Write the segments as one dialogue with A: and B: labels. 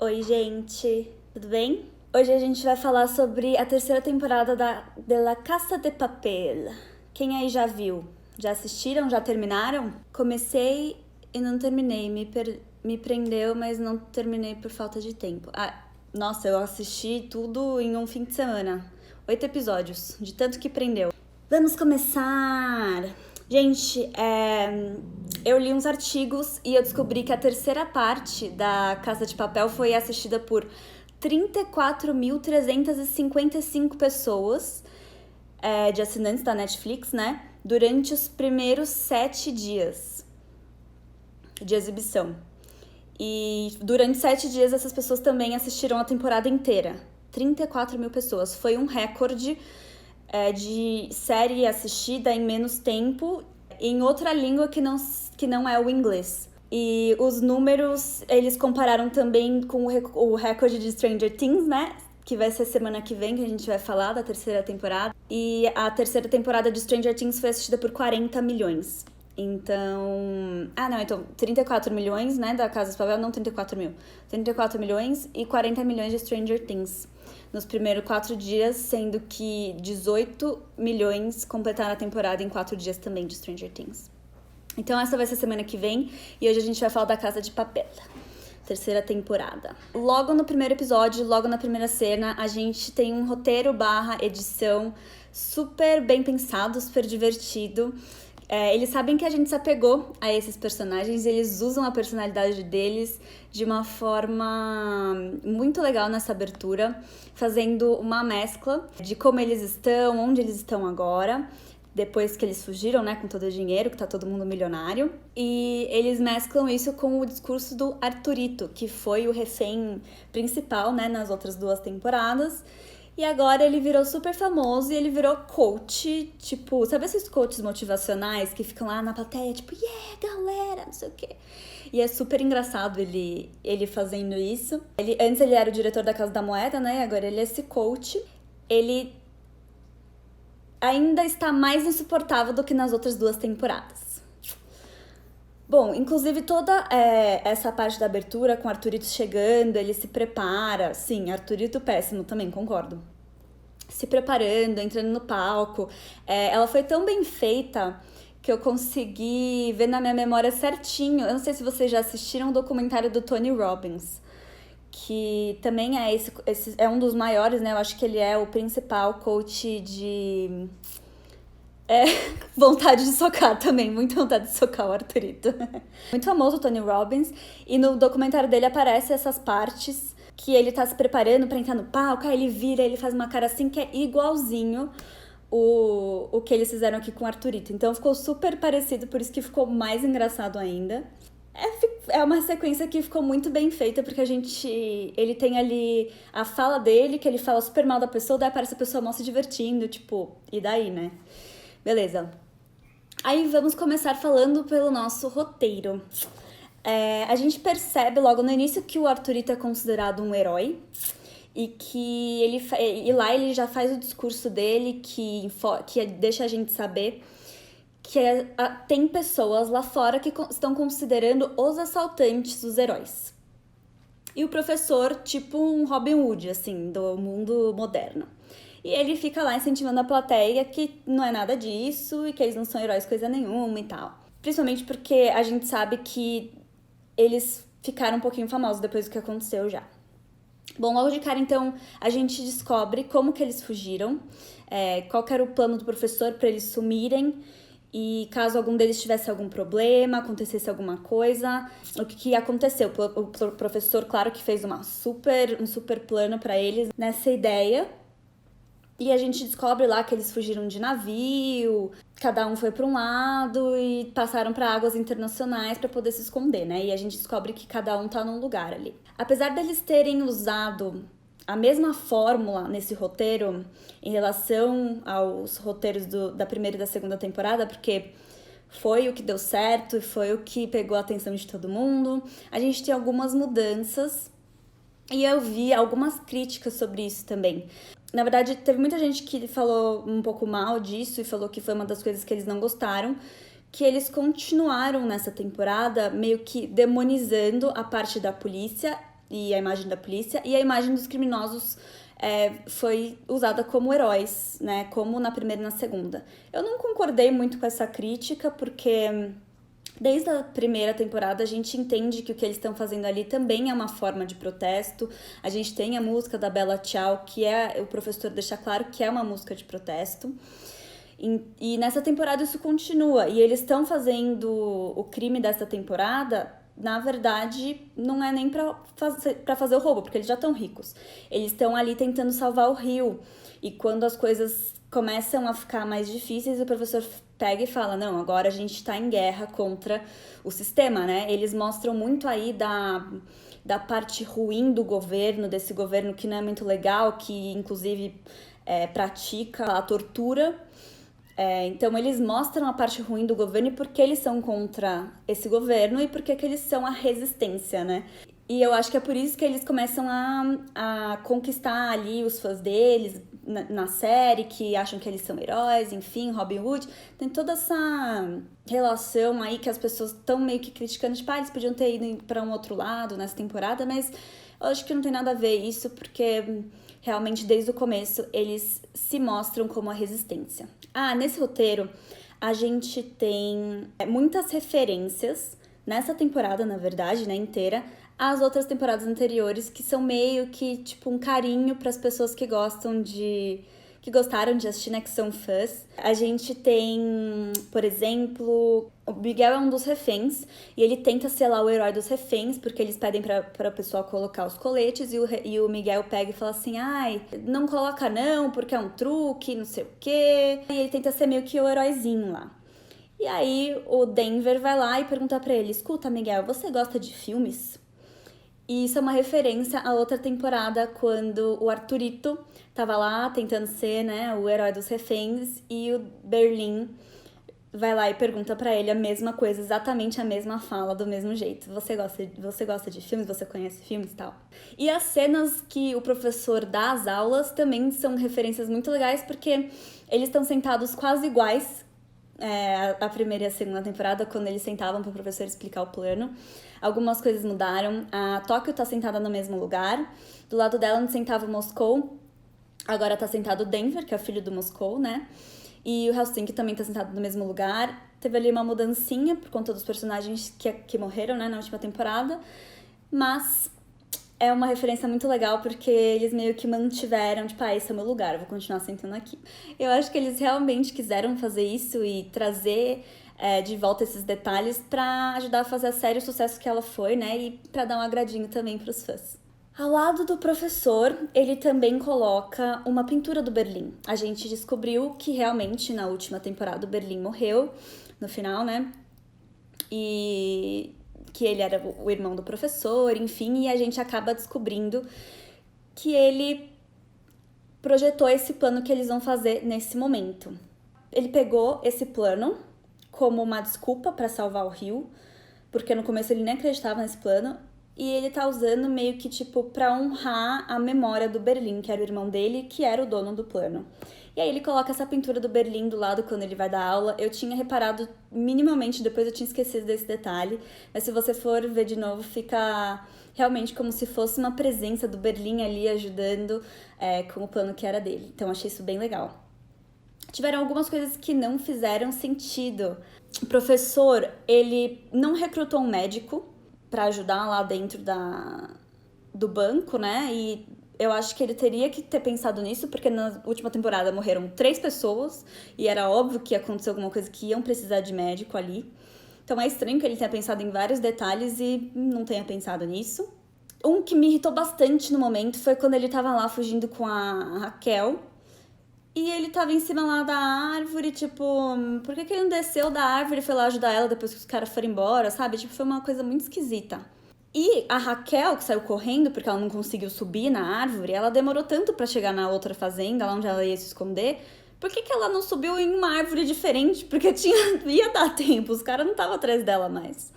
A: Oi, gente, tudo bem? Hoje a gente vai falar sobre a terceira temporada de La Casa de Papel. Quem aí já viu? Já assistiram? Já terminaram? Comecei e não terminei, me prendeu, mas não terminei por falta de tempo. Nossa, eu assisti tudo em um fim de semana. 8 episódios, de tanto que prendeu. Vamos começar! Gente, eu li uns artigos e eu descobri que a terceira parte da Casa de Papel foi assistida por 34.355 pessoas de assinantes da Netflix, né? Durante os primeiros 7 dias de exibição. E durante 7 dias essas pessoas também assistiram a temporada inteira. 34 mil pessoas. Foi um recorde de série assistida em menos tempo em outra língua que não é o inglês. E os números, eles compararam também com o recorde de Stranger Things, né? Que vai ser semana que vem, que a gente vai falar da terceira temporada. E a terceira temporada de Stranger Things foi assistida por 40 milhões. Então... então 34 milhões, né, da Casa de Papel, não 34 mil. 34 milhões e 40 milhões de Stranger Things nos primeiros 4 dias, sendo que 18 milhões completaram a temporada em 4 dias também de Stranger Things. Então essa vai ser semana que vem e hoje a gente vai falar da Casa de Papel, terceira temporada. Logo no primeiro episódio, logo na primeira cena, a gente tem um roteiro / edição super bem pensado, super divertido. Eles sabem que a gente se apegou a esses personagens, eles usam a personalidade deles de uma forma muito legal nessa abertura, fazendo uma mescla de como eles estão, onde eles estão agora, depois que eles fugiram, né, com todo o dinheiro, que tá todo mundo milionário. E eles mesclam isso com o discurso do Arthurito, que foi o refém principal, né, nas outras 2 temporadas. E agora ele virou super famoso e ele virou coach, tipo, sabe esses coaches motivacionais que ficam lá na plateia, tipo, yeah, galera, não sei o quê. E é super engraçado ele fazendo isso. Antes ele era o diretor da Casa da Moeda, né, agora ele é esse coach. Ele ainda está mais insuportável do que nas outras 2 temporadas. Bom, inclusive toda essa parte da abertura com o Arthurito chegando, ele se prepara. Sim, Arthurito péssimo também, concordo. Se preparando, entrando no palco. Ela foi tão bem feita que eu consegui ver na minha memória certinho. Eu não sei se vocês já assistiram o documentário do Tony Robbins, que também é um dos maiores, né? Eu acho que ele é o principal coach de... vontade de socar também, muita vontade de socar o Arthurito. Muito famoso o Tony Robbins, e no documentário dele aparece essas partes que ele tá se preparando pra entrar no palco, aí ele vira, ele faz uma cara assim que é igualzinho o que eles fizeram aqui com o Arthurito. Então ficou super parecido, por isso que ficou mais engraçado ainda. É uma sequência que ficou muito bem feita, porque ele tem ali a fala dele, que ele fala super mal da pessoa, daí aparece a pessoa mal se divertindo, tipo, e daí, né? Beleza. Aí vamos começar falando pelo nosso roteiro. A gente percebe logo no início que o Arthurito é considerado um herói e que e lá ele já faz o discurso dele que deixa a gente saber que tem pessoas lá fora que estão considerando os assaltantes os heróis. E o professor, tipo um Robin Hood, assim, do mundo moderno. E ele fica lá incentivando a plateia que não é nada disso e que eles não são heróis coisa nenhuma e tal. Principalmente porque a gente sabe que eles ficaram um pouquinho famosos depois do que aconteceu já. Bom, logo de cara, então, a gente descobre como que eles fugiram, qual que era o plano do professor para eles sumirem e caso algum deles tivesse algum problema, acontecesse alguma coisa, o que aconteceu. O professor, claro que fez um super plano para eles nessa ideia. E a gente descobre lá que eles fugiram de navio, cada um foi para um lado e passaram para águas internacionais para poder se esconder, né? E a gente descobre que cada um tá num lugar ali. Apesar deles terem usado a mesma fórmula nesse roteiro em relação aos roteiros da primeira e da segunda temporada, porque foi o que deu certo e foi o que pegou a atenção de todo mundo, a gente tem algumas mudanças e eu vi algumas críticas sobre isso também. Na verdade, teve muita gente que falou um pouco mal disso e falou que foi uma das coisas que eles não gostaram, que eles continuaram nessa temporada meio que demonizando a parte da polícia e a imagem da polícia, e a imagem dos criminosos foi usada como heróis, né? Como na primeira e na segunda. Eu não concordei muito com essa crítica, porque desde a primeira temporada a gente entende que o que eles estão fazendo ali também é uma forma de protesto. A gente tem a música da Bella Ciao, que o professor deixa claro que é uma música de protesto. E nessa temporada isso continua. E eles estão fazendo o crime dessa temporada, na verdade, não é nem pra fazer o roubo, porque eles já estão ricos. Eles estão ali tentando salvar o rio. E quando as coisas começam a ficar mais difíceis, o professor pega e fala, não, agora a gente tá em guerra contra o sistema, né? Eles mostram muito aí da parte ruim do governo, desse governo que não é muito legal, que inclusive pratica a tortura. Então eles mostram a parte ruim do governo e por que eles são contra esse governo e por que eles são a resistência, né? E eu acho que é por isso que eles começam a conquistar ali os fãs deles na série, que acham que eles são heróis, enfim, Robin Hood. Tem toda essa relação aí que as pessoas estão meio que criticando, tipo, eles podiam ter ido para um outro lado nessa temporada, mas eu acho que não tem nada a ver isso, porque realmente desde o começo eles se mostram como a resistência. Nesse roteiro a gente tem muitas referências nessa temporada, na verdade, né, inteira, as outras temporadas anteriores, que são meio que, tipo, um carinho para as pessoas que gostaram de assistir, né, que são fãs. A gente tem, por exemplo, o Miguel é um dos reféns, e ele tenta ser lá o herói dos reféns, porque eles pedem pra pessoa colocar os coletes, e o Miguel pega e fala assim, não coloca não, porque é um truque, não sei o quê. E ele tenta ser meio que o heróizinho lá. E aí o Denver vai lá e pergunta pra ele, escuta, Miguel, você gosta de filmes? E isso é uma referência à outra temporada, quando o Arthurito tava lá tentando ser, né, o herói dos reféns, e o Berlim vai lá e pergunta pra ele a mesma coisa, exatamente a mesma fala, do mesmo jeito. Você gosta de filmes? Você conhece filmes e tal? E as cenas que o professor dá às aulas também são referências muito legais, porque eles estão sentados quase iguais, a primeira e a segunda temporada, quando eles sentavam para o professor explicar o plano. Algumas coisas mudaram. A Tóquio tá sentada no mesmo lugar. Do lado dela, onde sentava o Moscou, agora tá sentado o Denver, que é o filho do Moscou, né? E o Helsinki também tá sentado no mesmo lugar. Teve ali uma mudancinha por conta dos personagens que morreram, né, na última temporada. Mas é uma referência muito legal, porque eles meio que mantiveram, tipo, esse é o meu lugar, eu vou continuar sentando aqui. Eu acho que eles realmente quiseram fazer isso e trazer de volta esses detalhes pra ajudar a fazer a série o sucesso que ela foi, né? E pra dar um agradinho também pros fãs. Ao lado do professor, ele também coloca uma pintura do Berlim. A gente descobriu que realmente na última temporada o Berlim morreu, no final, né? E que ele era o irmão do professor, enfim, e a gente acaba descobrindo que ele projetou esse plano que eles vão fazer nesse momento. Ele pegou esse plano como uma desculpa para salvar o rio, porque no começo ele nem acreditava nesse plano, e ele tá usando meio que, tipo, pra honrar a memória do Berlim, que era o irmão dele, que era o dono do plano. E aí ele coloca essa pintura do Berlim do lado quando ele vai dar aula. Eu tinha reparado minimamente, depois eu tinha esquecido desse detalhe, mas se você for ver de novo, fica realmente como se fosse uma presença do Berlim ali ajudando com o plano que era dele. Então achei isso bem legal. Tiveram algumas coisas que não fizeram sentido. O professor, ele não recrutou um médico para ajudar lá dentro do banco, né? E eu acho que ele teria que ter pensado nisso, porque na última temporada morreram 3 pessoas e era óbvio que ia acontecer alguma coisa que iam precisar de médico ali. Então é estranho que ele tenha pensado em vários detalhes e não tenha pensado nisso. Um que me irritou bastante no momento foi quando ele tava lá fugindo com a Raquel. E ele tava em cima lá da árvore, tipo, por que ele não desceu da árvore e foi lá ajudar ela depois que os caras foram embora, sabe? Tipo, foi uma coisa muito esquisita. E a Raquel, que saiu correndo porque ela não conseguiu subir na árvore, ela demorou tanto pra chegar na outra fazenda, lá onde ela ia se esconder. Por que ela não subiu em uma árvore diferente? Porque ia dar tempo, os caras não estavam atrás dela mais.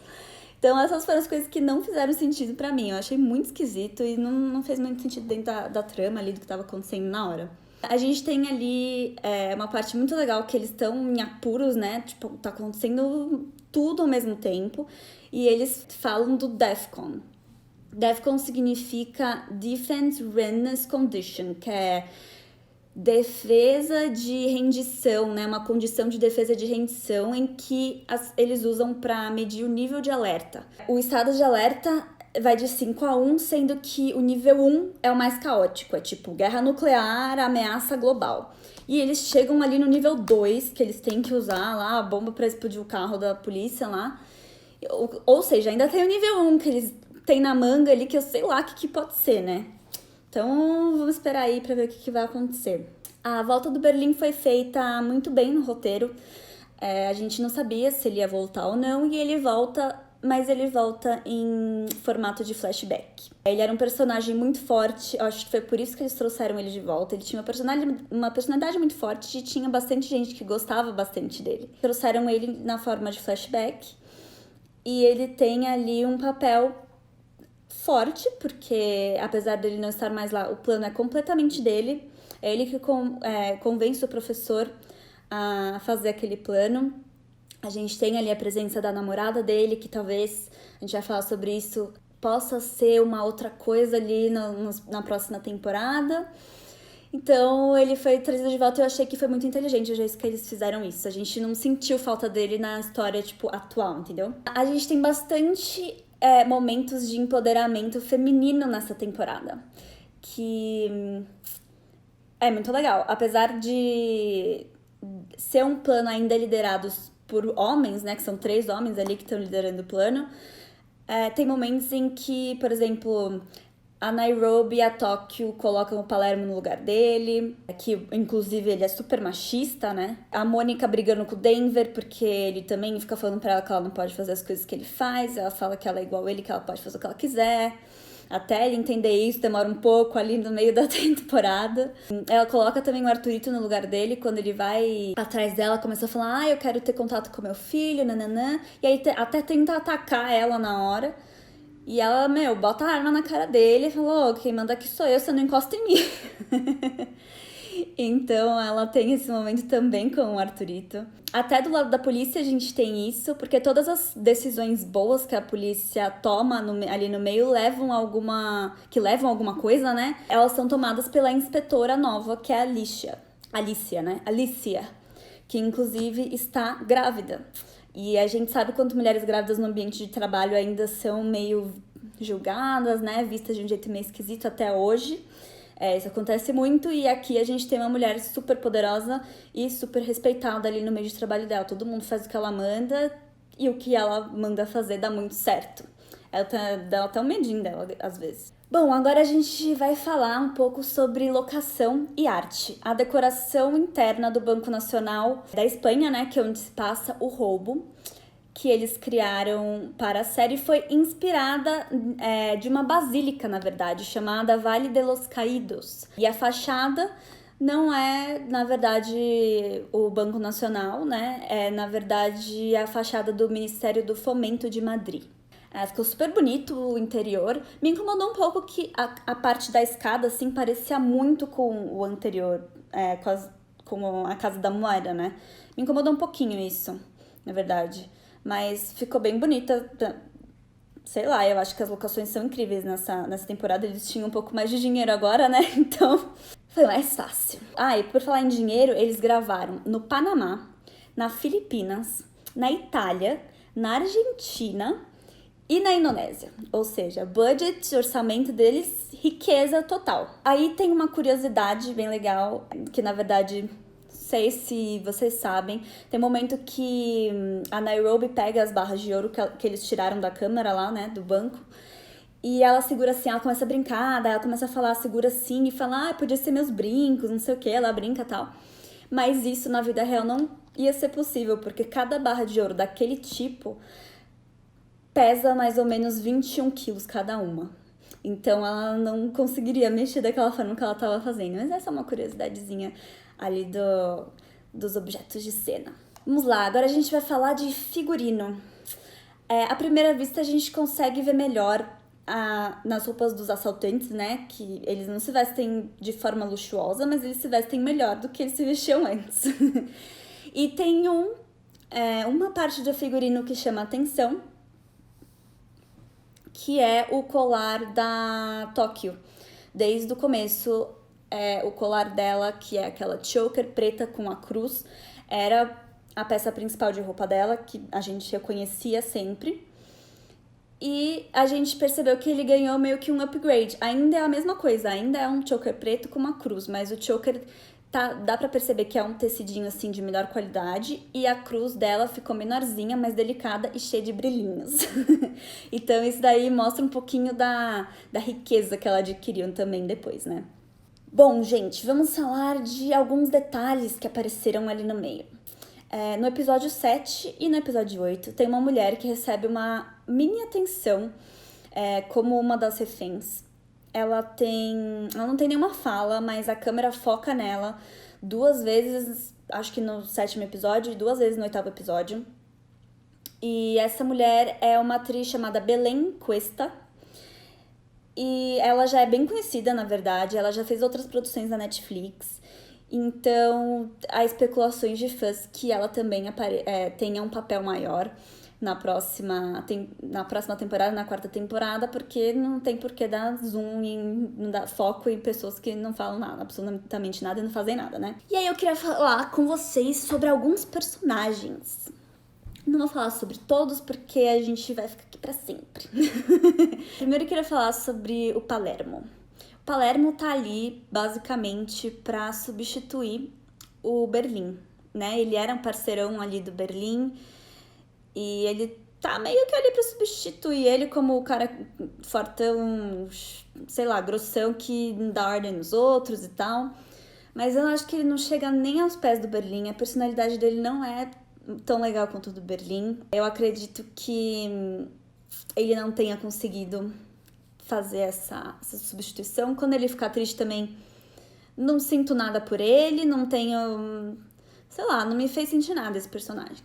A: Então essas foram as coisas que não fizeram sentido pra mim. Eu achei muito esquisito e não fez muito sentido dentro da trama ali do que tava acontecendo na hora. A gente tem ali uma parte muito legal que eles estão em apuros, né? Tipo, tá acontecendo tudo ao mesmo tempo. E eles falam do DEFCON. DEFCON significa Defense Readiness Condition, que é defesa de rendição, né? Uma condição de defesa de rendição em que eles usam para medir o nível de alerta. O estado de alerta vai de 5 a 1, sendo que o nível 1 é o mais caótico, é tipo guerra nuclear, ameaça global. E eles chegam ali no nível 2, que eles têm que usar lá a bomba para explodir o carro da polícia lá. Ou seja, ainda tem o nível 1 que eles têm na manga ali, que eu sei lá o que pode ser, né? Então, vamos esperar aí pra ver o que vai acontecer. A volta do Berlim foi feita muito bem no roteiro. A gente não sabia se ele ia voltar ou não, e ele volta, mas ele volta em formato de flashback. Ele era um personagem muito forte, eu acho que foi por isso que eles trouxeram ele de volta. Ele tinha uma personalidade muito forte e tinha bastante gente que gostava bastante dele. Trouxeram ele na forma de flashback, e ele tem ali um papel forte, porque apesar dele não estar mais lá, o plano é completamente dele. É ele que convence o professor a fazer aquele plano. A gente tem ali a presença da namorada dele, que talvez, a gente vai falar sobre isso, possa ser uma outra coisa ali na próxima temporada. Então, ele foi trazido de volta e eu achei que foi muito inteligente o jeito que eles fizeram isso. A gente não sentiu falta dele na história, tipo, atual, entendeu? A gente tem bastante momentos de empoderamento feminino nessa temporada, que é muito legal. Apesar de ser um plano ainda liderado por homens, né, que são 3 homens ali que estão liderando o plano, tem momentos em que, por exemplo, a Nairobi e a Tóquio colocam o Palermo no lugar dele, que inclusive ele é super machista, né? A Mônica brigando com o Denver, porque ele também fica falando pra ela que ela não pode fazer as coisas que ele faz, ela fala que ela é igual a ele, que ela pode fazer o que ela quiser. Até ele entender isso, demora um pouco ali no meio da temporada. Ela coloca também o Arthurito no lugar dele, quando ele vai atrás dela, começa a falar, eu quero ter contato com meu filho, nananã. E aí até tenta atacar ela na hora. E ela, bota a arma na cara dele e falou, quem manda aqui sou eu, você não encosta em mim. Então ela tem esse momento também com o Arthurito. Até do lado da polícia a gente tem isso, porque todas as decisões boas que a polícia toma ali no meio levam alguma coisa, né? Elas são tomadas pela inspetora nova, que é a Alicia, que inclusive está grávida. E a gente sabe quanto mulheres grávidas no ambiente de trabalho ainda são meio julgadas, né? Vistas de um jeito meio esquisito até hoje. Isso acontece muito, e aqui a gente tem uma mulher super poderosa e super respeitada ali no meio de trabalho dela. Todo mundo faz o que ela manda e o que ela manda fazer dá muito certo. Dá até um medinho dela, às vezes. Bom, agora a gente vai falar um pouco sobre locação e arte. A decoração interna do Banco Nacional da Espanha, né, que é onde se passa o roubo, que eles criaram para a série, foi inspirada de uma basílica, na verdade, chamada Vale de los Caídos. E a fachada não é, na verdade, o Banco Nacional, né? É, na verdade, a fachada do Ministério do Fomento de Madrid. Ficou super bonito o interior. Me incomodou um pouco que a parte da escada, assim, parecia muito com o anterior, com a Casa da Moeda, né? Me incomodou um pouquinho isso, na verdade. Mas ficou bem bonita. Sei lá, eu acho que as locações são incríveis nessa temporada. Eles tinham um pouco mais de dinheiro agora, né? Então, foi mais fácil. E por falar em dinheiro, eles gravaram no Panamá, na Filipinas, na Itália, na Argentina e na Indonésia. Ou seja, budget, orçamento deles, riqueza total. Aí tem uma curiosidade bem legal, que na verdade, não sei se vocês sabem, tem um momento que a Nairobi pega as barras de ouro que eles tiraram da câmera lá, né, do banco, e ela segura assim, ela começa a brincar, daí ela começa a falar, segura assim, e fala, podia ser meus brincos, não sei o que, ela brinca e tal. Mas isso na vida real não ia ser possível, porque cada barra de ouro daquele tipo pesa mais ou menos 21 quilos cada uma. Então ela não conseguiria mexer daquela forma que ela estava fazendo. Mas essa é uma curiosidadezinha ali dos objetos de cena. Vamos lá, agora a gente vai falar de figurino. À primeira vista a gente consegue ver melhor nas roupas dos assaltantes, né? Que eles não se vestem de forma luxuosa, mas eles se vestem melhor do que eles se vestiam antes. E tem uma parte do figurino que chama atenção, que é o colar da Tóquio. Desde o começo, o colar dela, que é aquela choker preta com a cruz, era a peça principal de roupa dela, que a gente reconhecia sempre. E a gente percebeu que ele ganhou meio que um upgrade. Ainda é a mesma coisa, ainda é um choker preto com uma cruz, mas o choker dá pra perceber que é um tecidinho assim de melhor qualidade, e a cruz dela ficou menorzinha, mais delicada e cheia de brilhinhos. Então isso daí mostra um pouquinho da riqueza que ela adquiriu também depois, né? Bom, gente, vamos falar de alguns detalhes que apareceram ali no meio. No episódio 7 e no episódio 8, tem uma mulher que recebe uma mini atenção como uma das reféns. Ela não tem nenhuma fala, mas a câmera foca nela 2 vezes, acho que no 7º episódio e 2 vezes no 8º episódio. E essa mulher é uma atriz chamada Belén Cuesta. E ela já é bem conhecida, na verdade. Ela já fez outras produções da Netflix. Então, há especulações de fãs que ela também tenha um papel maior na próxima temporada, na 4ª temporada, porque não tem por que dar zoom e não dar foco em pessoas que não falam nada, absolutamente nada e não fazem nada, né? E aí eu queria falar com vocês sobre alguns personagens. Não vou falar sobre todos, porque a gente vai ficar aqui pra sempre. Primeiro eu queria falar sobre o Palermo. O Palermo tá ali, basicamente, pra substituir o Berlim, né? Ele era um parceirão ali do Berlim, e ele tá meio que ali pra substituir ele como o cara fortão, sei lá, grossão, que não dá ordem nos outros e tal. Mas eu acho que ele não chega nem aos pés do Berlim. A personalidade dele não é tão legal quanto o do Berlim. Eu acredito que ele não tenha conseguido fazer essa substituição. Quando ele ficar triste também, não sinto nada por ele, não tenho... Sei lá, não me fez sentir nada esse personagem.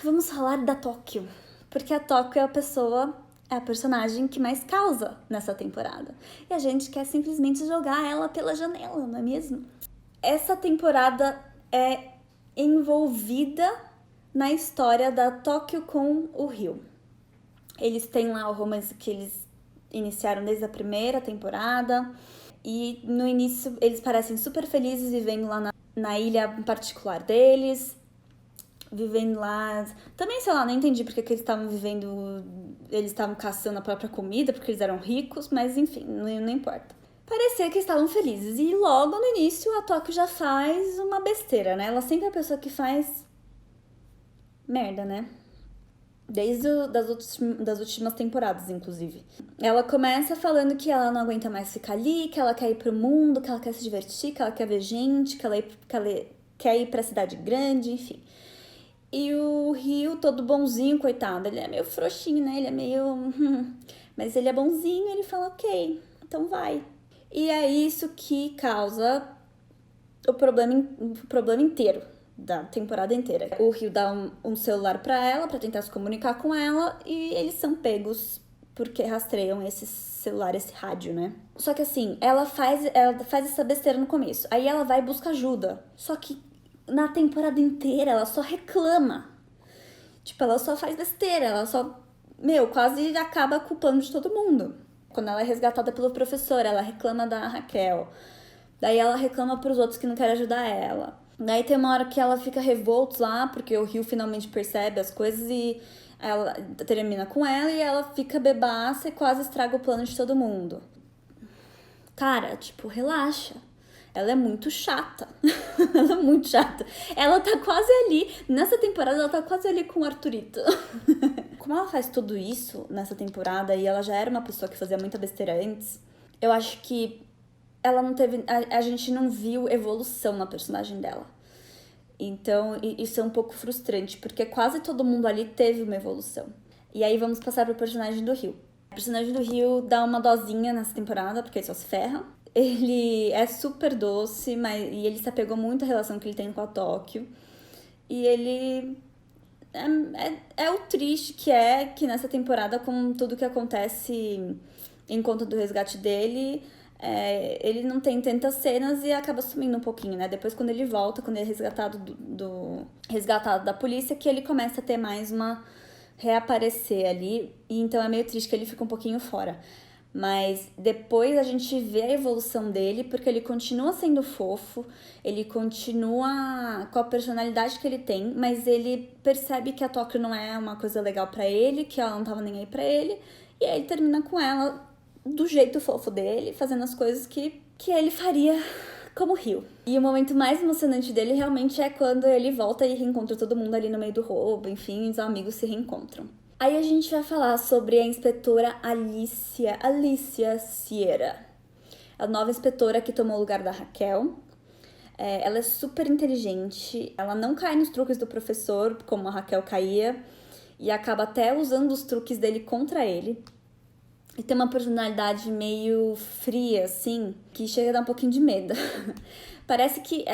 A: Vamos falar da Tóquio, porque a Tóquio é a personagem que mais causa nessa temporada. E a gente quer simplesmente jogar ela pela janela, não é mesmo? Essa temporada é envolvida na história da Tóquio com o Rio. Eles têm lá o romance que eles iniciaram desde a 1ª temporada, e no início eles parecem super felizes vivendo lá na ilha particular deles, vivendo lá... Também, sei lá, não entendi porque que eles estavam vivendo... Eles estavam caçando a própria comida, porque eles eram ricos, mas enfim, não importa. Parecia que eles estavam felizes. E logo no início a Tóquio já faz uma besteira, né? Ela sempre é a pessoa que faz merda, né? Desde das últimas temporadas, inclusive. Ela começa falando que ela não aguenta mais ficar ali, que ela quer ir pro mundo, que ela quer se divertir, que ela quer ver gente, que ela quer ir pra cidade grande, enfim. E o Rio, todo bonzinho, coitado, ele é meio frouxinho, né? Ele é meio... Mas ele é bonzinho, ele fala, ok, então vai. E é isso que causa o problema inteiro, da temporada inteira. O Rio dá um celular pra ela, pra tentar se comunicar com ela, e eles são pegos porque rastreiam esse celular, esse rádio, né? Só que assim, ela faz essa besteira no começo, aí ela vai e busca ajuda. Só que na temporada inteira ela só reclama. Tipo, ela só faz besteira, ela só, quase acaba culpando de todo mundo. Quando ela é resgatada pelo professor, ela reclama da Raquel. Daí ela reclama pros outros que não querem ajudar ela. Daí tem uma hora que ela fica revolta lá, porque o Rio finalmente percebe as coisas e ela termina com ela, e ela fica bebaça e quase estraga o plano de todo mundo. Cara, tipo, relaxa. Ela é muito chata. Ela é muito chata. Ela tá quase ali, nessa temporada, ela tá quase ali com o Arthurito. Como ela faz tudo isso nessa temporada, e ela já era uma pessoa que fazia muita besteira antes, eu acho que ela não teve... A gente não viu evolução na personagem dela. Então, isso é um pouco frustrante, porque quase todo mundo ali teve uma evolução. E aí vamos passar pro personagem do Rio. O personagem do Rio dá uma dosinha nessa temporada, porque ele só se ferra. Ele é super doce, e ele se apegou muito à relação que ele tem com a Tóquio. E ele é o triste que nessa temporada, com tudo que acontece em conta do resgate dele, ele não tem tantas cenas e acaba sumindo um pouquinho, né? Depois, quando ele volta, quando ele é resgatado resgatado da polícia, que ele começa a ter mais uma reaparecer ali, e então é meio triste que ele fica um pouquinho fora. Mas depois a gente vê a evolução dele, porque ele continua sendo fofo, ele continua com a personalidade que ele tem, mas ele percebe que a Tóquio não é uma coisa legal pra ele, que ela não tava nem aí pra ele, e aí ele termina com ela do jeito fofo dele, fazendo as coisas que ele faria como Rio. E o momento mais emocionante dele realmente é quando ele volta e reencontra todo mundo ali no meio do roubo, enfim, os amigos se reencontram. Aí a gente vai falar sobre a inspetora Alicia Sierra, a nova inspetora que tomou o lugar da Raquel. Ela é super inteligente, ela não cai nos truques do professor, como a Raquel caía, e acaba até usando os truques dele contra ele. E tem uma personalidade meio fria, assim, que chega a dar um pouquinho de medo. Parece que,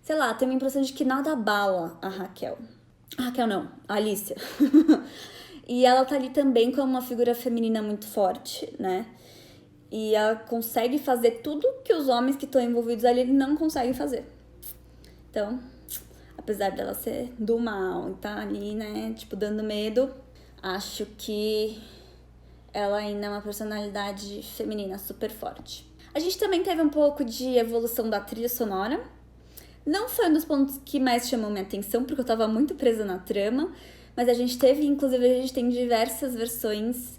A: sei lá, tem uma impressão de que nada abala a Raquel. A Raquel não, a Alicia. E ela tá ali também como uma figura feminina muito forte, né? E ela consegue fazer tudo que os homens que estão envolvidos ali não conseguem fazer. Então, apesar dela ser do mal e tá ali, né, tipo, dando medo, acho que ela ainda é uma personalidade feminina super forte. A gente também teve um pouco de evolução da trilha sonora. Não foi um dos pontos que mais chamou minha atenção, porque eu tava muito presa na trama. Mas a gente teve, inclusive, a gente tem diversas versões,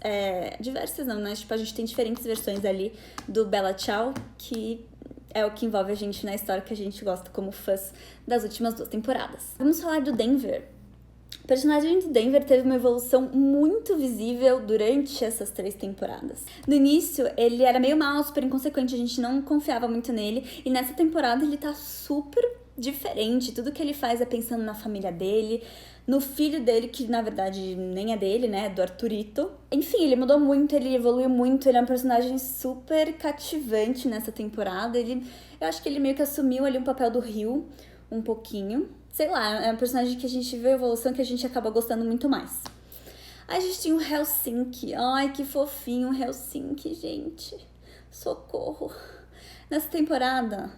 A: diversas não, né? Tipo, a gente tem diferentes versões ali do Bella Ciao, que é o que envolve a gente na história que a gente gosta como fãs das últimas 2 temporadas. Vamos falar do Denver. O personagem do Denver teve uma evolução muito visível durante essas 3 temporadas. No início, ele era meio mal, super inconsequente, a gente não confiava muito nele. E nessa temporada ele tá super diferente, tudo que ele faz é pensando na família dele, no filho dele, que na verdade nem é dele, né, do Arthurito. Enfim, ele mudou muito, ele evoluiu muito, ele é um personagem super cativante nessa temporada. Eu acho que ele meio que assumiu ali um papel do Rio, um pouquinho. Sei lá, é um personagem que a gente vê a evolução que a gente acaba gostando muito mais. Aí a gente tinha o Helsinki. Ai, que fofinho o Helsinki, gente. Socorro. Nessa temporada,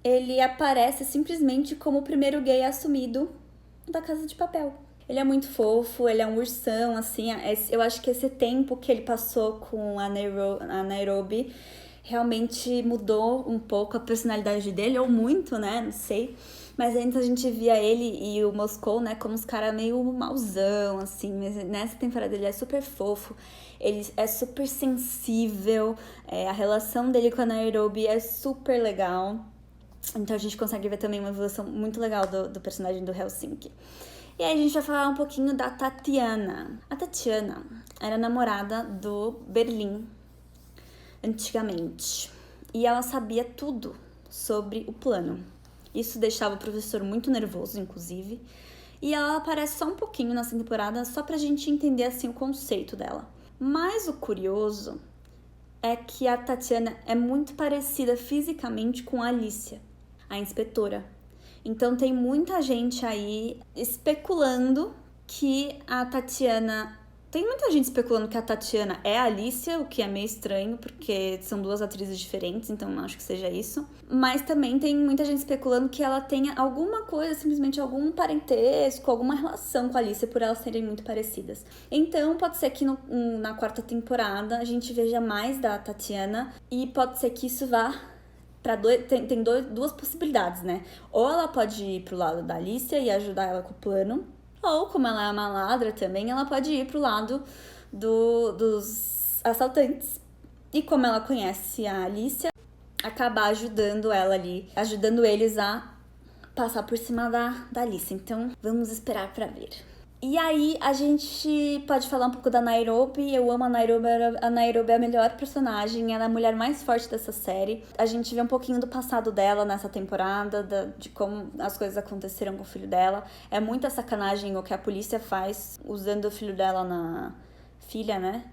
A: ele aparece simplesmente como o primeiro gay assumido da Casa de Papel. Ele é muito fofo, ele é um ursão, assim. Eu acho que esse tempo que ele passou com a Nairobi realmente mudou um pouco a personalidade dele, ou muito, né? Não sei. Mas antes a gente via ele e o Moscou, né, como os caras meio mauzão, assim. Mas nessa temporada ele é super fofo, ele é super sensível, a relação dele com a Nairobi é super legal. Então a gente consegue ver também uma evolução muito legal do personagem do Helsinki. E aí a gente vai falar um pouquinho da Tatiana. A Tatiana era namorada do Berlim, antigamente. E ela sabia tudo sobre o plano. Isso deixava o professor muito nervoso, inclusive. E ela aparece só um pouquinho nessa temporada, só pra gente entender, assim, o conceito dela. Mas o curioso é que a Tatiana é muito parecida fisicamente com a Alicia, a inspetora. Então tem muita gente aí especulando que a Tatiana... Tem muita gente especulando que a Tatiana é a Alicia, o que é meio estranho, porque são 2 atrizes diferentes, então não acho que seja isso. Mas também tem muita gente especulando que ela tenha alguma coisa, simplesmente algum parentesco, alguma relação com a Alicia, por elas serem muito parecidas. Então pode ser que na 4ª temporada a gente veja mais da Tatiana, e pode ser que isso vá para tem 2 possibilidades, né? Ou ela pode ir pro lado da Alicia e ajudar ela com o plano, ou, como ela é uma ladra também, ela pode ir pro lado dos assaltantes. E como ela conhece a Alicia, acabar ajudando ela ali, ajudando eles a passar por cima da Alicia. Então, vamos esperar pra ver. E aí, a gente pode falar um pouco da Nairobi. Eu amo a Nairobi. A Nairobi é a melhor personagem. Ela é a mulher mais forte dessa série. A gente vê um pouquinho do passado dela nessa temporada, de como as coisas aconteceram com o filho dela. É muita sacanagem o que a polícia faz usando o filho dela na... Filha, né?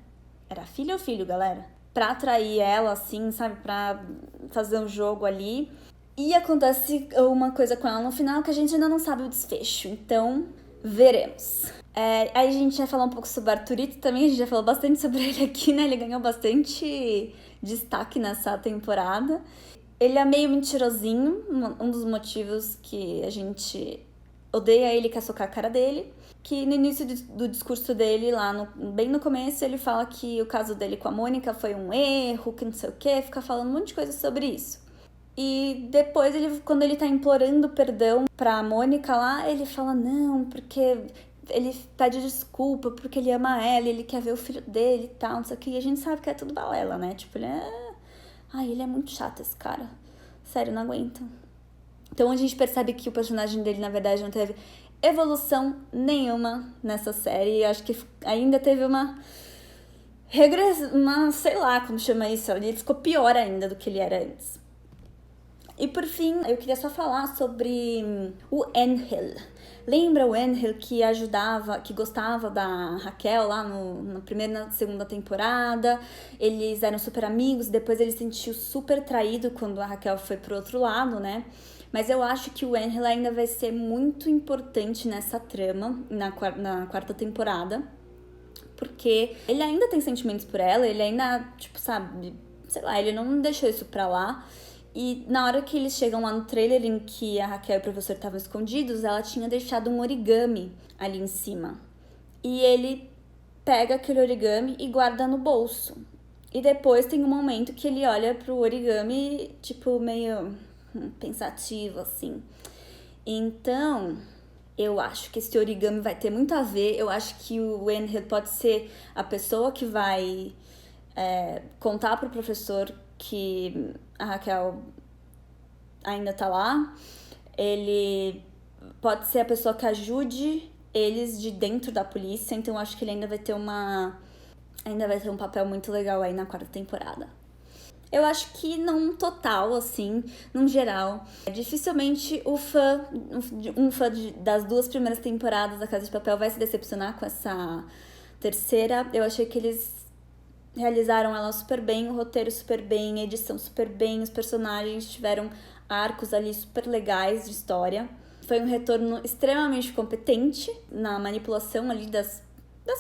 A: Era filha ou filho, galera? Pra atrair ela, assim, sabe? Pra fazer um jogo ali. E acontece uma coisa com ela no final que a gente ainda não sabe o desfecho. Então... veremos. Aí a gente vai falar um pouco sobre o Arthurito também, a gente já falou bastante sobre ele aqui, né? Ele ganhou bastante destaque nessa temporada. Ele é meio mentirosinho, um dos motivos que a gente odeia ele, quer socar a cara dele. Que no início do discurso dele, bem no começo, ele fala que o caso dele com a Mônica foi um erro, que não sei o quê, fica falando um monte de coisa sobre isso. E depois, quando ele tá implorando perdão pra Mônica lá, ele fala não, porque ele pede desculpa, porque ele ama ela, ele quer ver o filho dele e tal, não sei o que. E a gente sabe que é tudo balela, né? Tipo, ele é muito chato, esse cara. Sério, não aguento. Então a gente percebe que o personagem dele, na verdade, não teve evolução nenhuma nessa série. Eu acho que ainda teve uma sei lá como chama isso. Ele ficou pior ainda do que ele era antes. E por fim, eu queria só falar sobre o Angel. Lembra o Angel que que gostava da Raquel lá na primeira e na segunda temporada? Eles eram super amigos, depois ele se sentiu super traído quando a Raquel foi pro outro lado, né? Mas eu acho que o Angel ainda vai ser muito importante nessa trama, na quarta temporada. Porque ele ainda tem sentimentos por ela, ele ainda, tipo, sabe, sei lá, ele não deixou isso pra lá. E na hora que eles chegam lá no trailer em que a Raquel e o professor estavam escondidos, ela tinha deixado um origami ali em cima. E ele pega aquele origami e guarda no bolso. E depois tem um momento que ele olha pro origami, tipo, meio pensativo, assim. Então, eu acho que esse origami vai ter muito a ver. Eu acho que o Angel pode ser a pessoa que vai contar pro professor que a Raquel ainda tá lá. Ele pode ser a pessoa que ajude eles de dentro da polícia. Então, eu acho que ele ainda vai ter um papel muito legal aí na quarta temporada. Eu acho que num total, assim, num geral, dificilmente um fã das duas primeiras temporadas da Casa de Papel vai se decepcionar com essa terceira. Eu achei que eles realizaram ela super bem, o roteiro super bem, a edição super bem, os personagens tiveram arcos ali super legais de história. Foi um retorno extremamente competente na manipulação ali das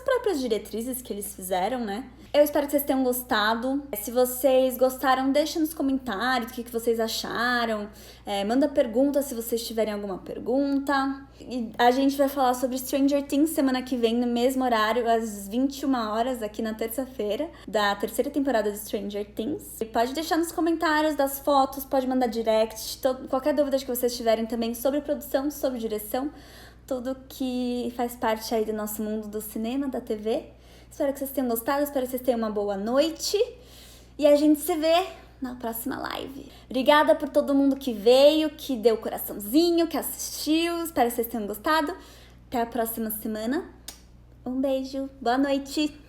A: próprias diretrizes que eles fizeram, né? Eu espero que vocês tenham gostado. Se vocês gostaram, deixa nos comentários o que vocês acharam. Manda pergunta se vocês tiverem alguma pergunta. E a gente vai falar sobre Stranger Things semana que vem, no mesmo horário, às 21 horas, aqui na terça-feira, da terceira temporada de Stranger Things. E pode deixar nos comentários das fotos, pode mandar direct, qualquer dúvida que vocês tiverem também sobre produção, sobre direção, tudo que faz parte aí do nosso mundo do cinema, da TV. Espero que vocês tenham gostado, espero que vocês tenham uma boa noite. E a gente se vê na próxima live. Obrigada por todo mundo que veio, que deu coraçãozinho, que assistiu. Espero que vocês tenham gostado. Até a próxima semana. Um beijo, boa noite.